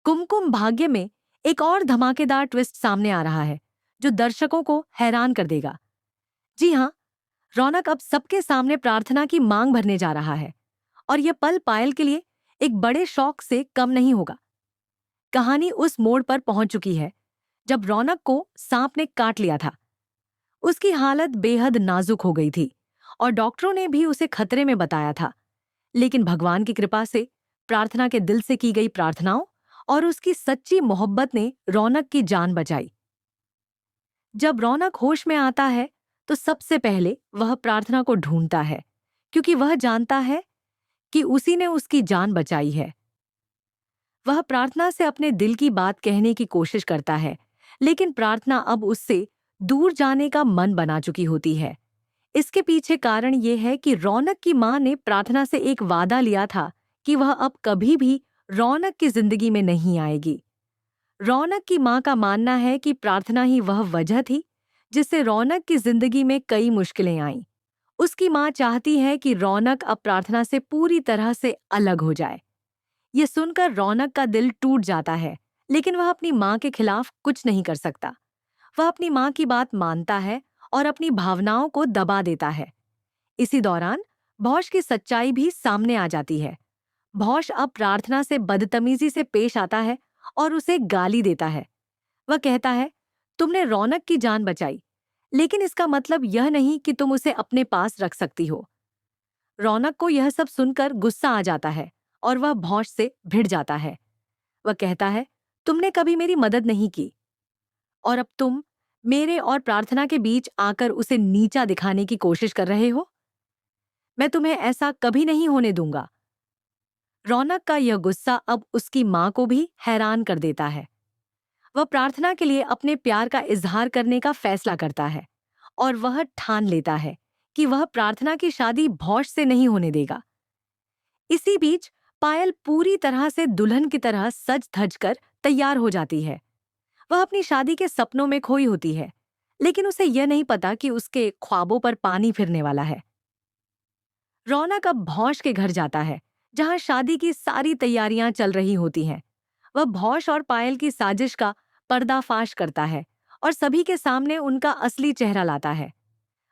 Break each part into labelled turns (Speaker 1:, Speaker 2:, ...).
Speaker 1: कुमकुम भाग्य में एक और धमाकेदार ट्विस्ट सामने आ रहा है जो दर्शकों को हैरान कर देगा। जी हाँ, रौनक अब सबके सामने प्रार्थना की मांग भरने जा रहा है और यह पल पायल के लिए एक बड़े शौक से कम नहीं होगा। कहानी उस मोड़ पर पहुंच चुकी है जब रौनक को सांप ने काट लिया था। उसकी हालत बेहद नाजुक हो गई थी और डॉक्टरों ने भी उसे खतरे में बताया था। लेकिन भगवान की कृपा से प्रार्थना के दिल से की गई प्रार्थनाओं और उसकी सच्ची मोहब्बत ने रौनक की जान बचाई। जब रौनक होश में आता है तो सबसे पहले वह प्रार्थना को ढूंढता है, क्योंकि वह जानता है कि उसी ने उसकी जान बचाई है। वह प्रार्थना से अपने दिल की बात कहने की कोशिश करता है, लेकिन प्रार्थना अब उससे दूर जाने का मन बना चुकी होती है। इसके पीछे कारण ये है कि रौनक की मां ने प्रार्थना से एक वादा लिया था कि वह अब कभी भी रौनक की जिंदगी में नहीं आएगी। रौनक की मां का मानना है कि प्रार्थना ही वह वजह थी जिससे रौनक की जिंदगी में कई मुश्किलें आईं। उसकी मां चाहती है कि रौनक अब प्रार्थना से पूरी तरह से अलग हो जाए। ये सुनकर रौनक का दिल टूट जाता है, लेकिन वह अपनी मां के खिलाफ कुछ नहीं कर सकता। वह अपनी मां की बात मानता है और अपनी भावनाओं को दबा देता है। इसी दौरान भौश की सच्चाई भी सामने आ जाती है। भौश अब प्रार्थना से बदतमीजी से पेश आता है और उसे गाली देता है। वह कहता है, तुमने रौनक की जान बचाई, लेकिन इसका मतलब यह नहीं कि तुम उसे अपने पास रख सकती हो। रौनक को यह सब सुनकर गुस्सा आ जाता है और वह भौश से भिड़ जाता है। वह कहता है, तुमने कभी मेरी मदद नहीं की और अब तुम मेरे और प्रार्थना के बीच आकर उसे नीचा दिखाने की कोशिश कर रहे हो। मैं तुम्हें ऐसा कभी नहीं होने दूंगा। रौनक का यह गुस्सा अब उसकी मां को भी हैरान कर देता है। वह प्रार्थना के लिए अपने प्यार का इजहार करने का फैसला करता है और वह ठान लेता है कि वह प्रार्थना की शादी भौश से नहीं होने देगा। इसी बीच पायल पूरी तरह से दुल्हन की तरह सज धज कर तैयार हो जाती है। वह अपनी शादी के सपनों में खोई होती है, लेकिन उसे यह नहीं पता कि उसके ख्वाबों पर पानी फिरने वाला है। रौनक अब भौश के घर जाता है, जहां शादी की सारी तैयारियां चल रही होती हैं। वह भौश और पायल की साजिश का पर्दाफाश करता है और सभी के सामने उनका असली चेहरा लाता है।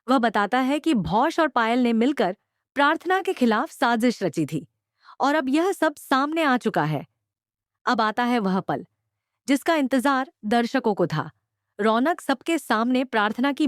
Speaker 1: वह बताता है कि भौश और पायल ने मिलकर प्रार्थना के खिलाफ साजिश रची थी और अब यह सब सामने आ चुका है। अब आता है वह पल जिसका इंतजार दर्शकों को था। रौनक सबके सामने प्रार्थना की